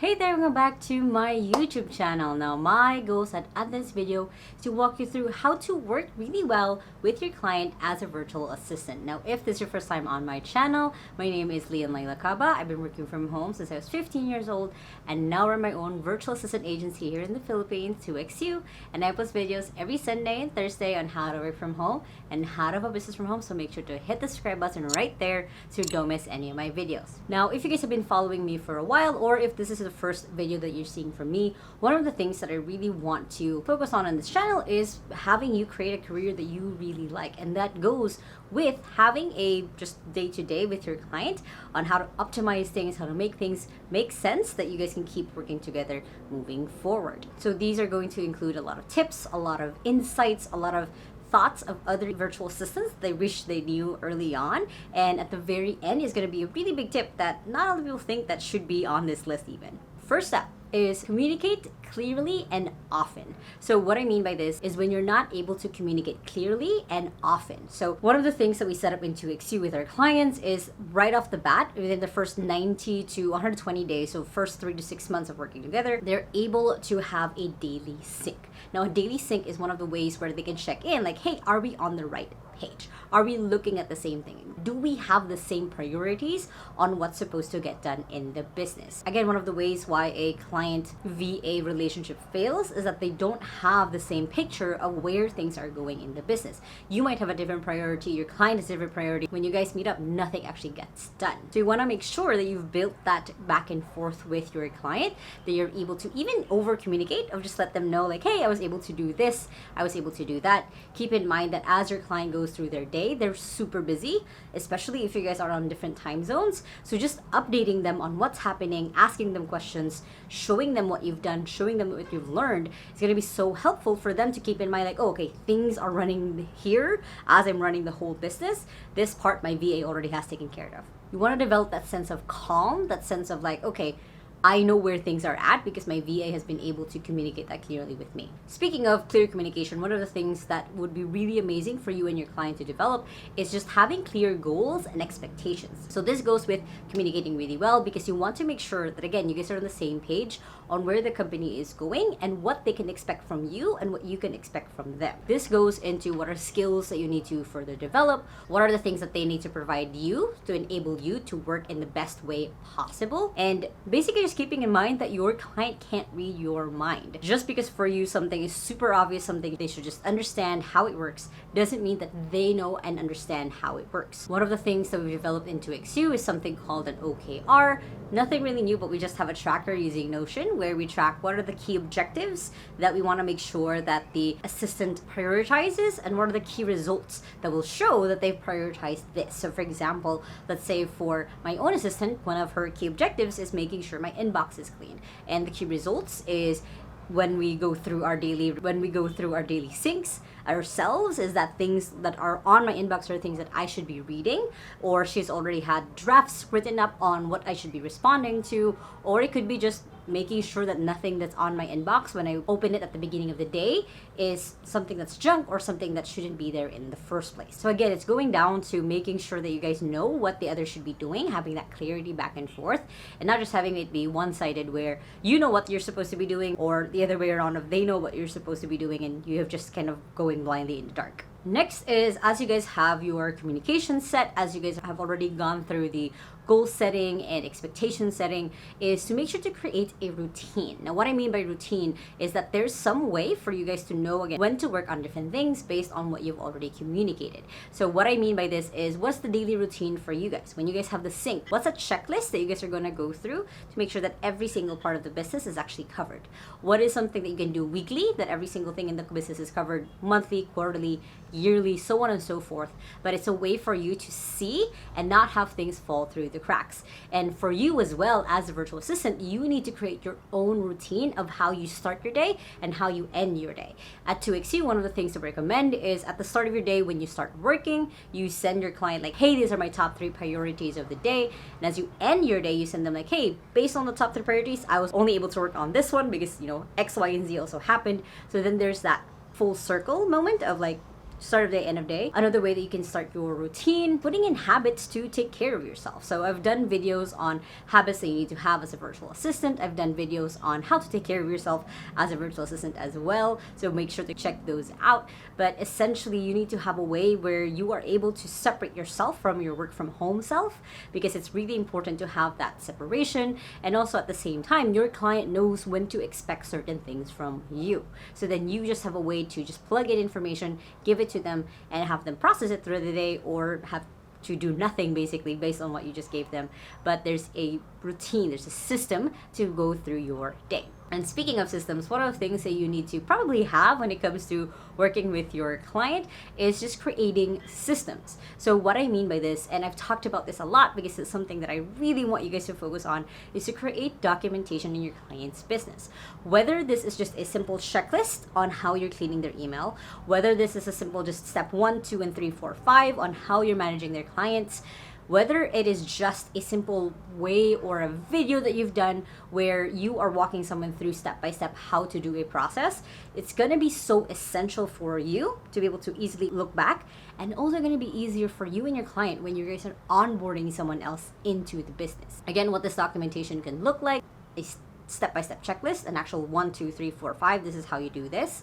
Hey there, welcome back to my YouTube channel. Now, my goals at this video is to walk you through how to work really well with your client as a virtual assistant. Now, if this is your first time on my channel, my name is Lai Lacaba. I've been working from home since I was 15 years old and now run my own virtual assistant agency here in the Philippines, 2XU, and I post videos every Sunday and Thursday on how to work from home and how to have a business from home, so make sure to hit the subscribe button right there so you don't miss any of my videos. Now, if you guys have been following me for a while, or if this is the first video that you're seeing from me, one of the things that I really want to focus on this channel is having you create a career that you really like, and that goes with having a just day-to-day with your client on how to optimize things, how to make things make sense that you guys can keep working together moving forward. So these are going to include a lot of tips, a lot of insights, a lot of thoughts of other virtual assistants they wish they knew early on, and at the very end is going to be a really big tip that not a lot of people think that should be on this list even. First up is communicate clearly and often. So what I mean by this is when you're not able to communicate clearly and often. So one of the things that we set up in 2XU with our clients is right off the bat, within the first 90 to 120 days, so first 3 to 6 months of working together, they're able to have a daily sync. Now, a daily sync is one of the ways where they can check in like, hey, are we on the right page? Are we looking at the same thing? Do we have the same priorities on what's supposed to get done in the business? Again, one of the ways why a client VA relationship fails is that they don't have the same picture of where things are going in the business. You might have a different priority, your client has a different priority. When you guys meet up, nothing actually gets done. So you want to make sure that you've built that back and forth with your client, that you're able to even over communicate, of just let them know like, hey, I was able to do this, I was able to do that. Keep in mind that as your client goes through their day, they're super busy, especially if you guys are on different time zones. So just updating them on what's happening, asking them questions, showing them what you've done, showing them what you've learned is going to be so helpful for them to keep in mind like, oh, okay, things are running here as I'm running the whole business. This part my VA already has taken care of. You want to develop that sense of calm, that sense of like, okay, I know where things are at because my VA has been able to communicate that clearly with me. Speaking of clear communication, one of the things that would be really amazing for you and your client to develop is just having clear goals and expectations. So this goes with communicating really well because you want to make sure that, again, you guys are on the same page on where the company is going and what they can expect from you and what you can expect from them. This goes into what are skills that you need to further develop, what are the things that they need to provide you to enable you to work in the best way possible, and basically just keeping in mind that your client can't read your mind. Just because for you something is super obvious, something they should just understand how it works, doesn't mean that they know and understand how it works. One of the things that we developed in 2XU is something called an OKR. Nothing really new, but we just have a tracker using Notion where we track what are the key objectives that we want to make sure that the assistant prioritizes and what are the key results that will show that they've prioritized this. So for example, let's say for my own assistant, one of her key objectives is making sure my inbox is clean, and the key results is when we go through our daily syncs ourselves is that things that are on my inbox are things that I should be reading, or she's already had drafts written up on what I should be responding to, or it could be just making sure that nothing that's on my inbox when I open it at the beginning of the day is something that's junk or something that shouldn't be there in the first place. So again, it's going down to making sure that you guys know what the other should be doing, having that clarity back and forth, and not just having it be one-sided where you know what you're supposed to be doing, or the other way around of they know what you're supposed to be doing and you have just kind of going blindly in the dark. Next is, as you guys have your communication set, as you guys have already gone through the goal setting and expectation setting, is to make sure to create a routine. Now, what I mean by routine is that there's some way for you guys to know, again, when to work on different things based on what you've already communicated. So what I mean by this is, what's the daily routine for you guys? When you guys have the sync, what's a checklist that you guys are going to go through to make sure that every single part of the business is actually covered? What is something that you can do weekly, that every single thing in the business is covered monthly, quarterly, yearly, so on and so forth? But it's a way for you to see and not have things fall through the cracks. And for you as well as a virtual assistant, you need to create your own routine of how you start your day and how you end your day. At 2XU, one of the things to recommend is at the start of your day, when you start working, you send your client like, hey, these are my top 3 priorities of the day. And as you end your day, you send them like, hey, based on the top 3 priorities, I was only able to work on this one because, X, Y, and Z also happened. So then there's that full circle moment of like, start of day, end of day. Another way that you can start your routine, putting in habits to take care of yourself. So I've done videos on habits that you need to have as a virtual assistant. I've done videos on how to take care of yourself as a virtual assistant as well. So make sure to check those out. But essentially, you need to have a way where you are able to separate yourself from your work from home self, because it's really important to have that separation. And also at the same time, your client knows when to expect certain things from you. So then you just have a way to just plug in information, give it to them, and have them process it through the day, or have to do nothing basically based on what you just gave them. But there's a routine, there's a system to go through your day. And speaking of systems, one of the things that you need to probably have when it comes to working with your client is just creating systems. So what I mean by this, and I've talked about this a lot because it's something that I really want you guys to focus on, is to create documentation in your client's business. Whether this is just a simple checklist on how you're cleaning their email, whether this is a simple just step 1, 2, and 3, 4, 5 on how you're managing their clients, whether it is just a simple way or a video that you've done where you are walking someone through step by step how to do a process, it's going to be so essential for you to be able to easily look back, and also going to be easier for you and your client when you guys are onboarding someone else into the business. Again, what this documentation can look like is step-by-step checklist, an actual 1, 2, 3, 4, 5. This is how you do this.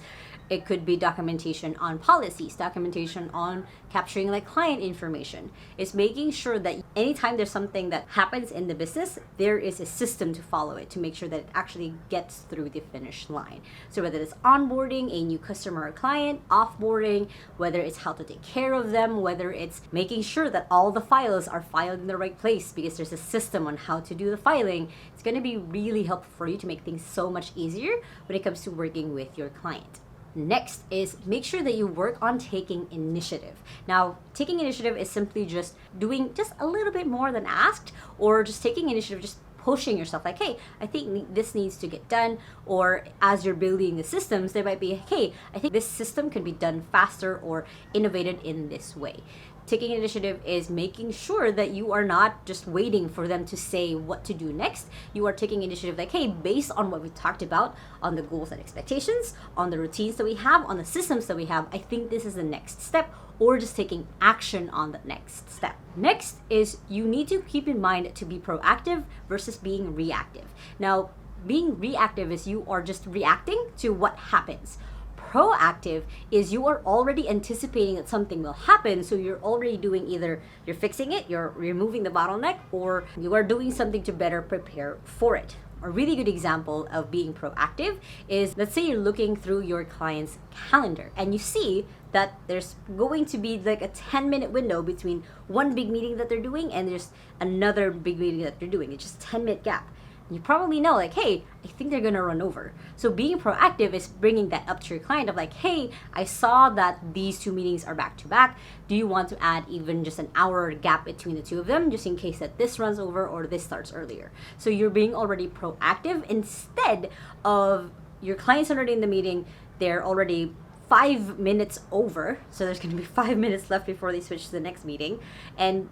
It could be documentation on policies, documentation on capturing like client information. It's making sure that anytime there's something that happens in the business, there is a system to follow it to make sure that it actually gets through the finish line. So whether it's onboarding a new customer or client, offboarding, whether it's how to take care of them, whether it's making sure that all the files are filed in the right place because there's a system on how to do the filing, it's going to be really helpful for you to make things so much easier when it comes to working with your client. Next is make sure that you work on taking initiative. Now, taking initiative is simply just doing just a little bit more than asked, or just taking initiative, just pushing yourself like, hey, I think this needs to get done. Or as you're building the systems, there might be, hey, I think this system can be done faster or innovated in this way. Taking initiative is making sure that you are not just waiting for them to say what to do next. You are taking initiative like, hey, based on what we talked about, on the goals and expectations, on the routines that we have, on the systems that we have, I think this is the next step, or just taking action on the next step. Next is you need to keep in mind to be proactive versus being reactive. Now, being reactive is you are just reacting to what happens. Proactive is you are already anticipating that something will happen, so you're already doing either you're fixing it, you're removing the bottleneck, or you are doing something to better prepare for it. A really good example of being proactive is, let's say you're looking through your client's calendar and you see that there's going to be like a 10-minute window between one big meeting that they're doing and there's another big meeting that they're doing. It's just a 10-minute gap. You probably know like, hey, I think they're gonna run over. So being proactive is bringing that up to your client of like, hey, I saw that these 2 meetings are back to back. Do you want to add even just an hour gap between the 2 of them, just in case that this runs over or this starts earlier? So you're being already proactive instead of your client's already in the meeting, they're already 5 minutes over. So there's gonna be 5 minutes left before they switch to the next meeting, and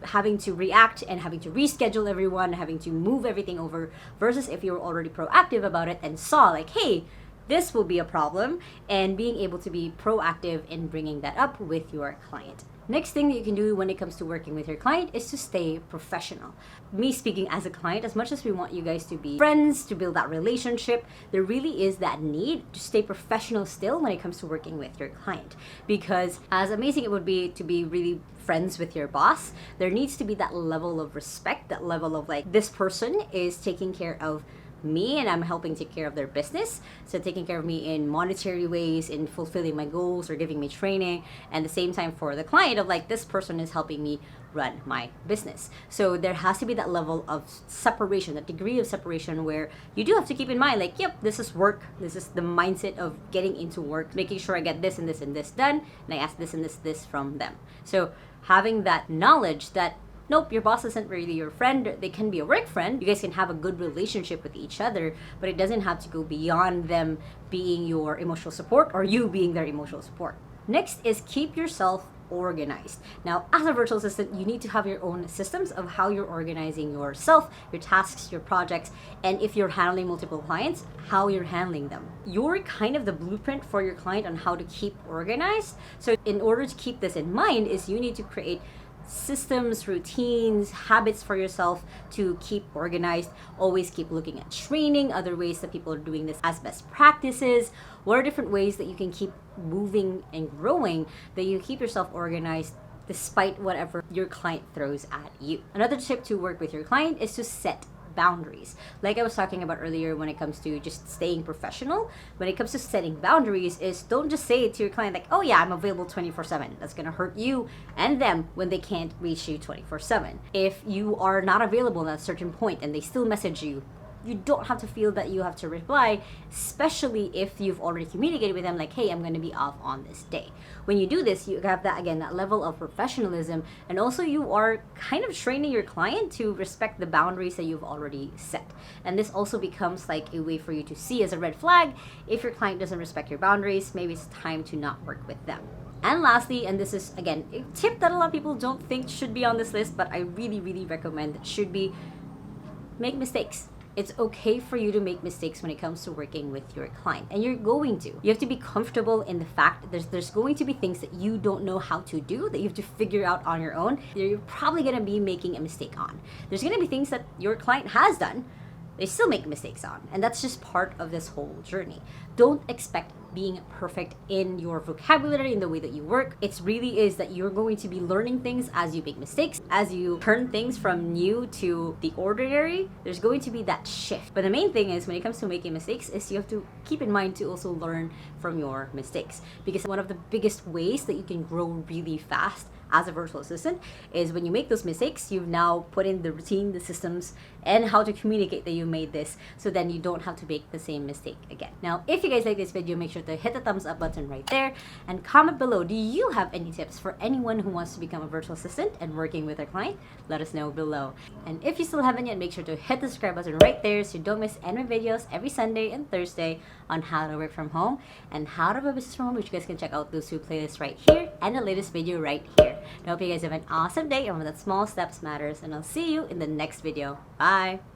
having to react and having to reschedule everyone, having to move everything over, versus if you were already proactive about it and saw like, hey, this will be a problem, and being able to be proactive in bringing that up with your client. Next thing that you can do when it comes to working with your client is to stay professional. Me speaking as a client, as much as we want you guys to be friends, to build that relationship, there really is that need to stay professional still when it comes to working with your client. Because as amazing it would be to be really friends with your boss, there needs to be that level of respect, that level of like, this person is taking care of me and I'm helping take care of their business. So taking care of me in monetary ways, in fulfilling my goals or giving me training, and the same time for the client of like, this person is helping me run my business. So there has to be that level of separation, that degree of separation where you do have to keep in mind like, yep, this is work. This is the mindset of getting into work, making sure I get this and this and this done, and I ask this and this from them. So having that knowledge that nope, your boss isn't really your friend. They can be a work friend. You guys can have a good relationship with each other, but it doesn't have to go beyond them being your emotional support or you being their emotional support. Next is keep yourself organized. Now, as a virtual assistant, you need to have your own systems of how you're organizing yourself, your tasks, your projects, and if you're handling multiple clients, how you're handling them. You're kind of the blueprint for your client on how to keep organized. So in order to keep this in mind is you need to create systems, routines, habits for yourself to keep organized. Always keep looking at training, other ways that people are doing this as best practices. What are different ways that you can keep moving and growing, that you keep yourself organized despite whatever your client throws at you. Another tip to work with your client is to set boundaries. Like I was talking about earlier when it comes to just staying professional, when it comes to setting boundaries is don't just say it to your client like, oh yeah, I'm available 24/7. That's gonna hurt you and them when they can't reach you 24/7. If you are not available at a certain point and they still message you, you don't have to feel that you have to reply, especially if you've already communicated with them like, hey, I'm going to be off on this day. When you do this, you have that, again, that level of professionalism, and also you are kind of training your client to respect the boundaries that you've already set. And this also becomes like a way for you to see as a red flag if your client doesn't respect your boundaries, maybe it's time to not work with them. And lastly, and this is again a tip that a lot of people don't think should be on this list, but I really, really recommend should be, make mistakes. It's okay for you to make mistakes when it comes to working with your client, and you're going to. You have to be comfortable in the fact that there's going to be things that you don't know how to do, that you have to figure out on your own. You're probably going to be making a mistake on. There's going to be things that your client has done, they still make mistakes on, and that's just part of this whole journey. Don't expect being perfect in your vocabulary, in the way that you work. It really is that you're going to be learning things as you make mistakes, as you turn things from new to the ordinary. There's going to be that shift. But the main thing is when it comes to making mistakes is you have to keep in mind to also learn from your mistakes, because one of the biggest ways that you can grow really fast as a virtual assistant is when you make those mistakes, you've now put in the routine, the systems, and how to communicate that you made this, so then you don't have to make the same mistake again. Now, if you guys like this video, make sure to hit the thumbs up button right there and comment below. Do you have any tips for anyone who wants to become a virtual assistant and working with a client? Let us know below. And if you still haven't yet, make sure to hit the subscribe button right there so you don't miss any of my videos every Sunday and Thursday on how to work from home and how to have a business from home, which you guys can check out those two playlists right here and the latest video right here. I hope you guys have an awesome day, and with that, small steps matters, and I'll see you in the next video. Bye!